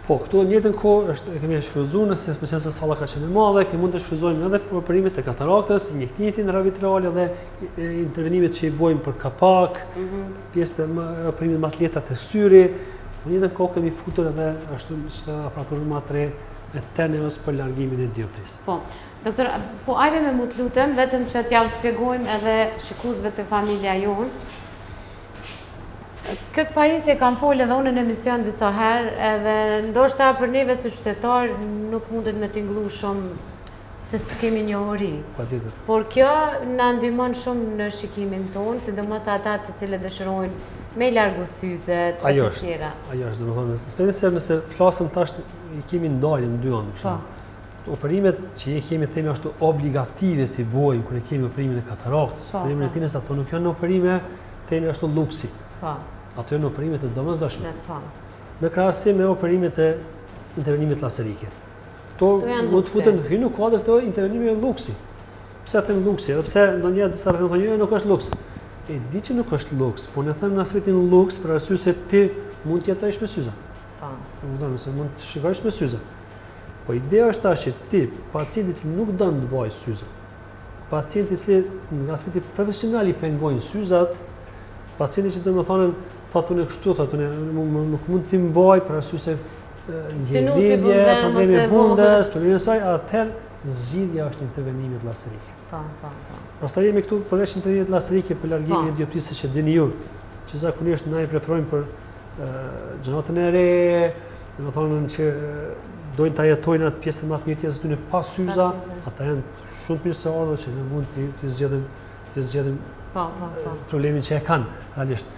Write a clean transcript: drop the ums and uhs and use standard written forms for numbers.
Po, këtu në njëjtën kohë kemi shfryzuar nëse specialisht se salla ka qenë e madhe, që mund të shfryzojmë edhe për operimet e kataraktës, injektimin intravitrale dhe intervenimet që i bojmë për kapak, pjesë të operimet më të lehta të syri. Në njëjtën kohë kemi futur edhe ashtu që aparaturën më të re e Teneos për largimin e dioptrisë. Po, doktor, po ajde me mu të lutem, vetëm që t'ja u shpjegojmë edhe shikuesve të familja jonë. Këtë pajisje kam folë edhe unë në emision disa herë, edhe ndoshta për neve si qytetar nuk mundet me t'ingullu shumë se s'kemi njohuri. Patjetër. Por kjo na ndihmon shumë në shikimin tonë, sidomos ata të cilët dëshirojnë me largu syzet e të tjera. Ajo është, domethënë, specialisht nëse flasëm tash i kemi ndalje në dy anë. Operimet që i kemi themi ashtu obligative t'i bojmë kur e kemi operimin e kataraktës, operimin e tinës, ato nuk janë operime themi ashtu luksi. Ato janë operimet e domosdoshme. Në krahasim me operimet e intervenimit laserike. Këto mund të futen në kuadër të intervenimeve luksi. Pse them luksi? Edhe pse ndonjëherë disa rrethana thonë nuk është luks. E di që nuk është luks, por ne them në aspektin luks për arsye se ti mund të jetosh me syze. Domethënë se mund të shikosh me syze. Po ideja është tash që ti, pacienti që nuk don të bëjë syze, pacienti i cili në aspektin profesional i pengojnë syzat, pacienti që domethënë thotë unë kështu, thotë unë nuk mund t'i mbaj për arsye se gjendje, probleme hundës, probleme saj, atëherë zgjidhja është intervenimit laserike. Pastaj jemi këtu përveç intervenimit laserike për largimin e dioptrisë që dini ju, që zakonisht ne i preferojmë për gjenatën e re, domethënë që dojnë ta jetojnë atë pjesën më të mirë të tyre pa syza, ata janë shumë të mirë se ardhur që ne mund të zgjedhim problemin që e kanë realisht.